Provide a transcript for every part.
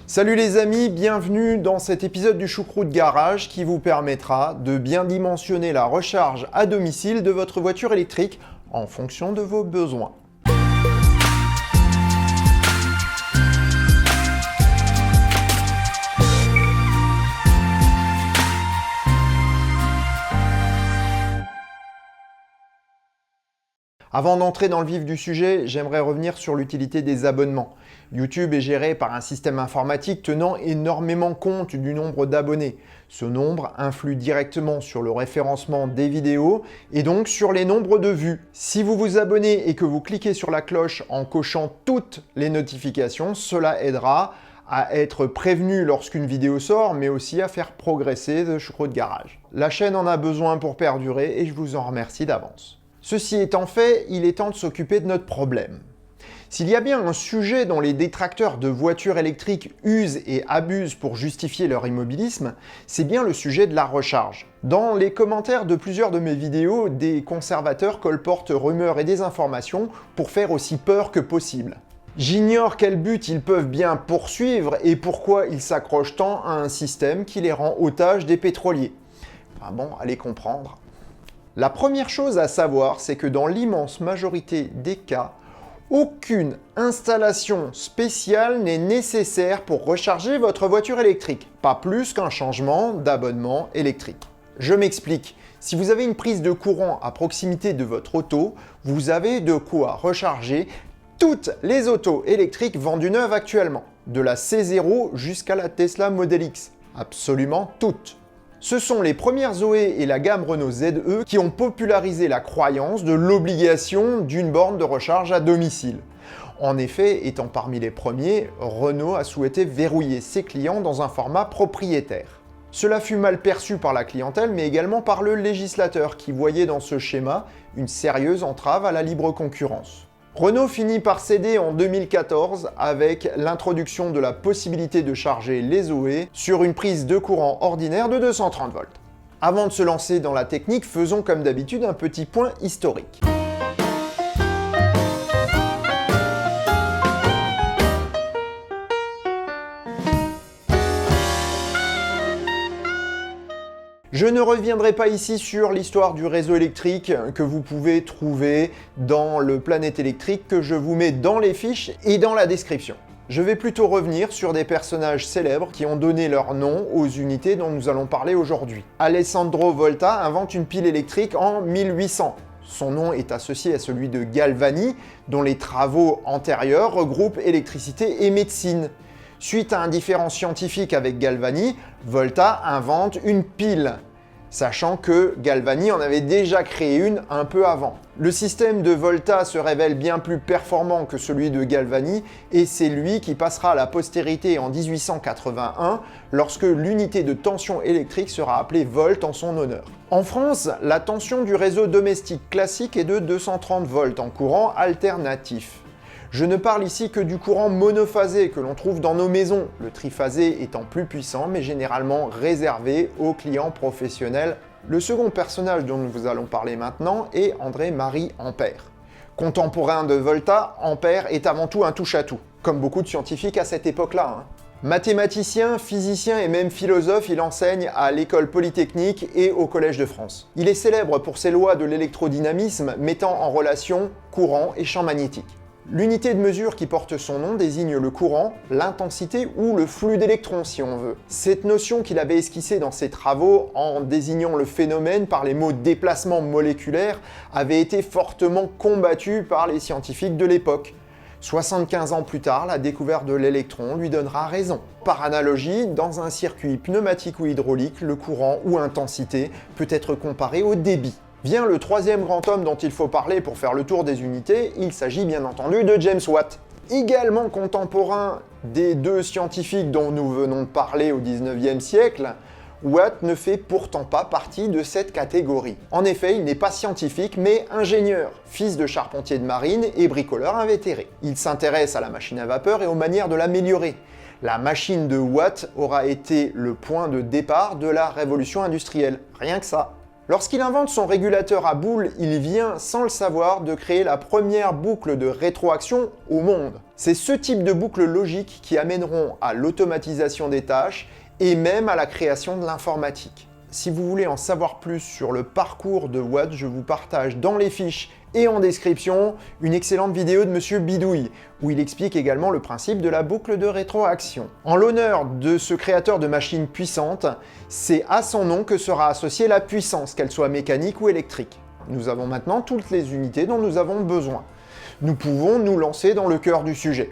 Salut les amis, bienvenue dans cet épisode du Choucroute Garage qui vous permettra de bien dimensionner la recharge à domicile de votre voiture électrique en fonction de vos besoins. Avant d'entrer dans le vif du sujet, j'aimerais revenir sur l'utilité des abonnements. YouTube est géré par un système informatique tenant énormément compte du nombre d'abonnés. Ce nombre influe directement sur le référencement des vidéos et donc sur les nombres de vues. Si vous vous abonnez et que vous cliquez sur la cloche en cochant toutes les notifications, cela aidera à être prévenu lorsqu'une vidéo sort, mais aussi à faire progresser The Choucroute Garage. La chaîne en a besoin pour perdurer et je vous en remercie d'avance. Ceci étant fait, il est temps de s'occuper de notre problème. S'il y a bien un sujet dont les détracteurs de voitures électriques usent et abusent pour justifier leur immobilisme, c'est bien le sujet de la recharge. Dans les commentaires de plusieurs de mes vidéos, des conservateurs colportent rumeurs et désinformations pour faire aussi peur que possible. J'ignore quel but ils peuvent bien poursuivre et pourquoi ils s'accrochent tant à un système qui les rend otages des pétroliers. Enfin bon, allez comprendre. La première chose à savoir, c'est que dans l'immense majorité des cas, aucune installation spéciale n'est nécessaire pour recharger votre voiture électrique, pas plus qu'un changement d'abonnement électrique. Je m'explique, si vous avez une prise de courant à proximité de votre auto, vous avez de quoi recharger toutes les autos électriques vendues neuves actuellement, de la C0 jusqu'à la Tesla Model X, absolument toutes. Ce sont les premières Zoé et la gamme Renault ZE qui ont popularisé la croyance de l'obligation d'une borne de recharge à domicile. En effet, étant parmi les premiers, Renault a souhaité verrouiller ses clients dans un format propriétaire. Cela fut mal perçu par la clientèle, mais également par le législateur qui voyait dans ce schéma une sérieuse entrave à la libre concurrence. Renault finit par céder en 2014 avec l'introduction de la possibilité de charger les Zoé sur une prise de courant ordinaire de 230 volts. Avant de se lancer dans la technique, faisons comme d'habitude un petit point historique. Je ne reviendrai pas ici sur l'histoire du réseau électrique que vous pouvez trouver dans le Planète électrique que je vous mets dans les fiches et dans la description. Je vais plutôt revenir sur des personnages célèbres qui ont donné leur nom aux unités dont nous allons parler aujourd'hui. Alessandro Volta invente une pile électrique en 1800. Son nom est associé à celui de Galvani, dont les travaux antérieurs regroupent électricité et médecine. Suite à un différend scientifique avec Galvani, Volta invente une pile, sachant que Galvani en avait déjà créé une un peu avant. Le système de Volta se révèle bien plus performant que celui de Galvani et c'est lui qui passera à la postérité en 1881 lorsque l'unité de tension électrique sera appelée volt en son honneur. En France, la tension du réseau domestique classique est de 230 volts en courant alternatif. Je ne parle ici que du courant monophasé que l'on trouve dans nos maisons, le triphasé étant plus puissant mais généralement réservé aux clients professionnels. Le second personnage dont nous allons parler maintenant est André-Marie Ampère. Contemporain de Volta, Ampère est avant tout un touche-à-tout, comme beaucoup de scientifiques à cette époque-là. Mathématicien, physicien et même philosophe, il enseigne à l'école polytechnique et au Collège de France. Il est célèbre pour ses lois de l'électrodynamisme mettant en relation courant et champ magnétique. L'unité de mesure qui porte son nom désigne le courant, l'intensité ou le flux d'électrons si on veut. Cette notion qu'il avait esquissée dans ses travaux en désignant le phénomène par les mots déplacement moléculaire avait été fortement combattue par les scientifiques de l'époque. 75 ans plus tard, la découverte de l'électron lui donnera raison. Par analogie, dans un circuit pneumatique ou hydraulique, le courant ou intensité peut être comparé au débit. Vient le troisième grand homme dont il faut parler pour faire le tour des unités, il s'agit bien entendu de James Watt. Également contemporain des deux scientifiques dont nous venons de parler au 19e siècle, Watt ne fait pourtant pas partie de cette catégorie. En effet, il n'est pas scientifique mais ingénieur, fils de charpentier de marine et bricoleur invétéré. Il s'intéresse à la machine à vapeur et aux manières de l'améliorer. La machine de Watt aura été le point de départ de la révolution industrielle, rien que ça. Lorsqu'il invente son régulateur à boules, il vient, sans le savoir, de créer la première boucle de rétroaction au monde. C'est ce type de boucles logiques qui amèneront à l'automatisation des tâches et même à la création de l'informatique. Si vous voulez en savoir plus sur le parcours de Watt, je vous partage dans les fiches et en description une excellente vidéo de Monsieur Bidouille, où il explique également le principe de la boucle de rétroaction. En l'honneur de ce créateur de machines puissantes, c'est à son nom que sera associée la puissance, qu'elle soit mécanique ou électrique. Nous avons maintenant toutes les unités dont nous avons besoin. Nous pouvons nous lancer dans le cœur du sujet.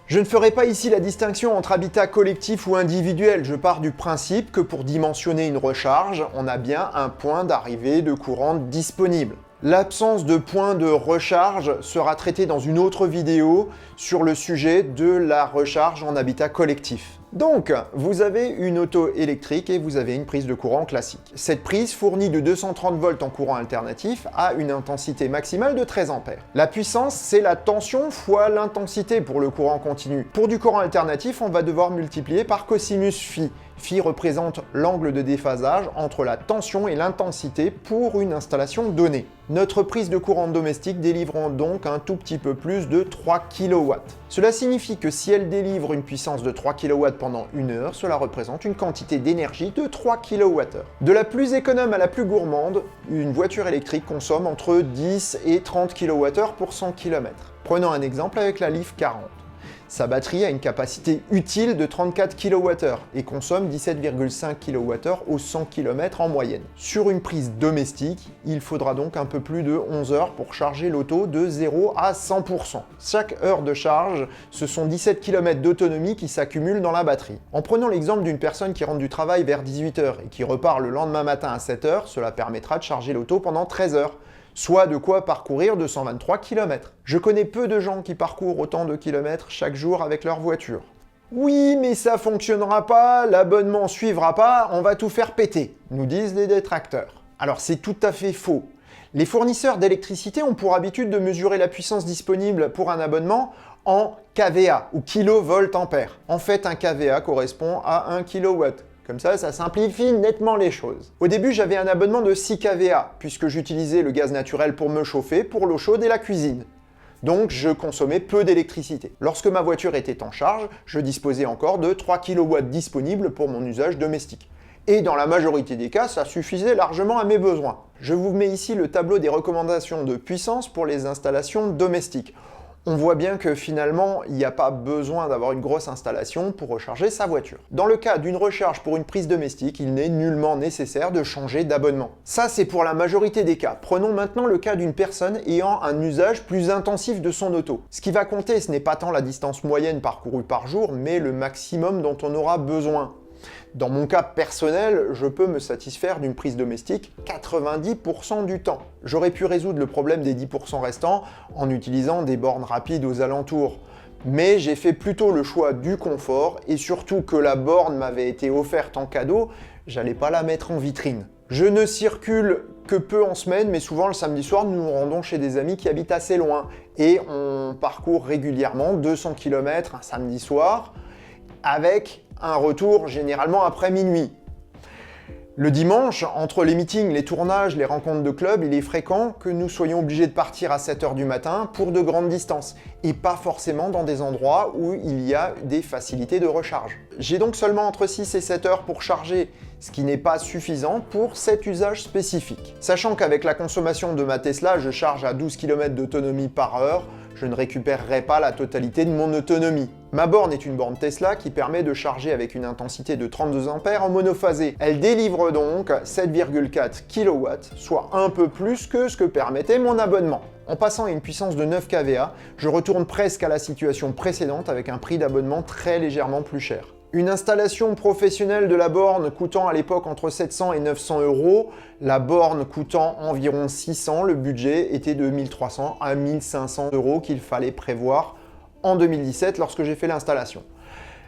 Je ne ferai pas ici la distinction entre habitat collectif ou individuel, je pars du principe que pour dimensionner une recharge, on a bien un point d'arrivée de courant disponible. L'absence de point de recharge sera traitée dans une autre vidéo sur le sujet de la recharge en habitat collectif. Donc, vous avez une auto électrique et vous avez une prise de courant classique. Cette prise fournit de 230 volts en courant alternatif à une intensité maximale de 13 ampères. La puissance, c'est la tension fois l'intensité pour le courant continu. Pour du courant alternatif, on va devoir multiplier par cosinus phi. Phi représente l'angle de déphasage entre la tension et l'intensité pour une installation donnée. Notre prise de courant domestique délivrant donc un tout petit peu plus de 3 kW. Cela signifie que si elle délivre une puissance de 3 kW pendant 1 heure, cela représente une quantité d'énergie de 3 kWh. De la plus économe à la plus gourmande, une voiture électrique consomme entre 10 et 30 kWh pour 100 km. Prenons un exemple avec la Leaf 40. Sa batterie a une capacité utile de 34 kWh et consomme 17,5 kWh au 100 km en moyenne. Sur une prise domestique, il faudra donc un peu plus de 11 heures pour charger l'auto de 0 à 100%. Chaque heure de charge, ce sont 17 km d'autonomie qui s'accumulent dans la batterie. En prenant l'exemple d'une personne qui rentre du travail vers 18 h et qui repart le lendemain matin à 7 h, cela permettra de charger l'auto pendant 13 heures. Soit de quoi parcourir 223 km. Je connais peu de gens qui parcourent autant de kilomètres chaque jour avec leur voiture. Oui, mais ça fonctionnera pas, l'abonnement suivra pas, on va tout faire péter, nous disent les détracteurs. Alors c'est tout à fait faux. Les fournisseurs d'électricité ont pour habitude de mesurer la puissance disponible pour un abonnement en kVA ou kV-ampères. En fait, un kVA correspond à 1 kW. Comme ça simplifie nettement les choses. Au début, j'avais un abonnement de 6 kVA, puisque j'utilisais le gaz naturel pour me chauffer, pour l'eau chaude et la cuisine. Donc, je consommais peu d'électricité. Lorsque ma voiture était en charge, je disposais encore de 3 kW disponibles pour mon usage domestique. Et dans la majorité des cas, ça suffisait largement à mes besoins. Je vous mets ici le tableau des recommandations de puissance pour les installations domestiques. On voit bien que finalement, il n'y a pas besoin d'avoir une grosse installation pour recharger sa voiture. Dans le cas d'une recharge pour une prise domestique, il n'est nullement nécessaire de changer d'abonnement. Ça, c'est pour la majorité des cas. Prenons maintenant le cas d'une personne ayant un usage plus intensif de son auto. Ce qui va compter, ce n'est pas tant la distance moyenne parcourue par jour, mais le maximum dont on aura besoin. Dans mon cas personnel, je peux me satisfaire d'une prise domestique 90% du temps. J'aurais pu résoudre le problème des 10% restants en utilisant des bornes rapides aux alentours. Mais j'ai fait plutôt le choix du confort et surtout que la borne m'avait été offerte en cadeau, j'allais pas la mettre en vitrine. Je ne circule que peu en semaine, mais souvent le samedi soir, nous nous rendons chez des amis qui habitent assez loin et on parcourt régulièrement 200 km un samedi soir avec un retour généralement après minuit. Le dimanche, entre les meetings, les tournages, les rencontres de club, il est fréquent que nous soyons obligés de partir à 7 h du matin pour de grandes distances, et pas forcément dans des endroits où il y a des facilités de recharge. J'ai donc seulement entre 6 et 7 heures pour charger, ce qui n'est pas suffisant pour cet usage spécifique. Sachant qu'avec la consommation de ma Tesla, je charge à 12 km d'autonomie par heure, je ne récupérerai pas la totalité de mon autonomie. Ma borne est une borne Tesla qui permet de charger avec une intensité de 32 ampères en monophasé. Elle délivre donc 7,4 kW, soit un peu plus que ce que permettait mon abonnement. En passant à une puissance de 9 kVA, je retourne presque à la situation précédente avec un prix d'abonnement très légèrement plus cher. Une installation professionnelle de la borne coûtant à l'époque entre 700 et 900 €, la borne coûtant environ 600, le budget était de 1300 à 1500 € qu'il fallait prévoir en 2017 lorsque j'ai fait l'installation.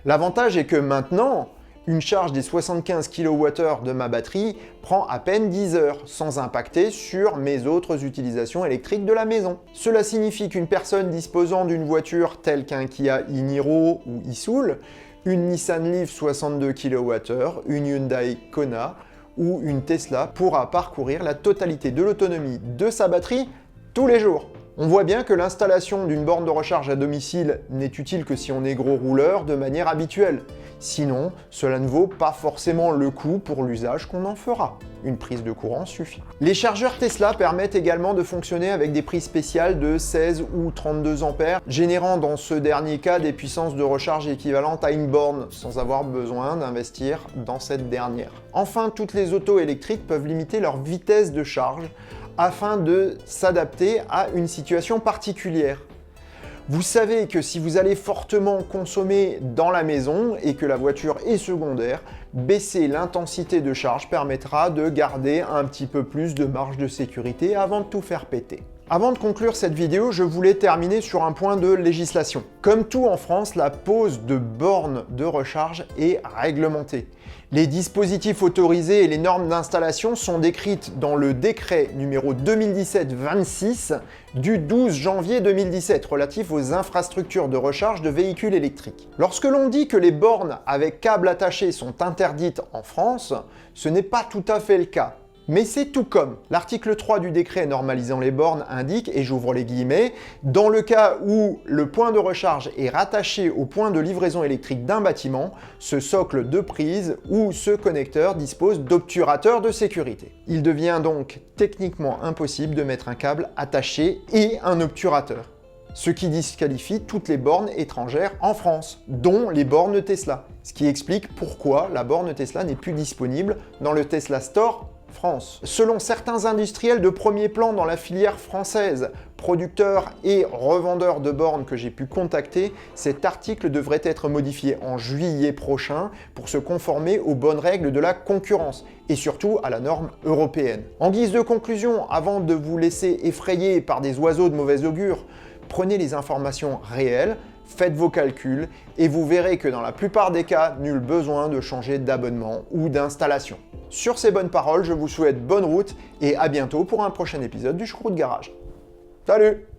L'avantage est que maintenant, Une charge des 75 kWh de ma batterie prend à peine 10 heures, sans impacter sur mes autres utilisations électriques de la maison. Cela signifie qu'une personne disposant d'une voiture telle qu'un Kia e-Niro ou e-Soul, une Nissan Leaf 62 kWh, une Hyundai Kona ou une Tesla pourra parcourir la totalité de l'autonomie de sa batterie tous les jours. On voit bien que l'installation d'une borne de recharge à domicile n'est utile que si on est gros rouleur de manière habituelle. Sinon, cela ne vaut pas forcément le coup pour l'usage qu'on en fera. Une prise de courant suffit. Les chargeurs Tesla permettent également de fonctionner avec des prises spéciales de 16 ou 32 ampères, générant dans ce dernier cas des puissances de recharge équivalentes à une borne, sans avoir besoin d'investir dans cette dernière. Enfin, toutes les autos électriques peuvent limiter leur vitesse de charge afin de s'adapter à une situation particulière. Vous savez que si vous allez fortement consommer dans la maison et que la voiture est secondaire, baisser l'intensité de charge permettra de garder un petit peu plus de marge de sécurité avant de tout faire péter. Avant de conclure cette vidéo, je voulais terminer sur un point de législation. Comme tout en France, la pose de bornes de recharge est réglementée. Les dispositifs autorisés et les normes d'installation sont décrites dans le décret numéro 2017-26 du 12 janvier 2017 relatif aux infrastructures de recharge de véhicules électriques. Lorsque l'on dit que les bornes avec câbles attachés sont interdites en France, ce n'est pas tout à fait le cas. Mais c'est tout comme. L'article 3 du décret normalisant les bornes indique, et j'ouvre les guillemets, dans le cas où le point de recharge est rattaché au point de livraison électrique d'un bâtiment, ce socle de prise ou ce connecteur dispose d'obturateurs de sécurité. Il devient donc techniquement impossible de mettre un câble attaché et un obturateur, ce qui disqualifie toutes les bornes étrangères en France, dont les bornes Tesla. Ce qui explique pourquoi la borne Tesla n'est plus disponible dans le Tesla Store France. Selon certains industriels de premier plan dans la filière française, producteurs et revendeurs de bornes que j'ai pu contacter, cet article devrait être modifié en juillet prochain pour se conformer aux bonnes règles de la concurrence et surtout à la norme européenne. En guise de conclusion, avant de vous laisser effrayer par des oiseaux de mauvais augure, prenez les informations réelles, faites vos calculs et vous verrez que dans la plupart des cas, nul besoin de changer d'abonnement ou d'installation. Sur ces bonnes paroles, je vous souhaite bonne route et à bientôt pour un prochain épisode du Choucroute Garage. Salut!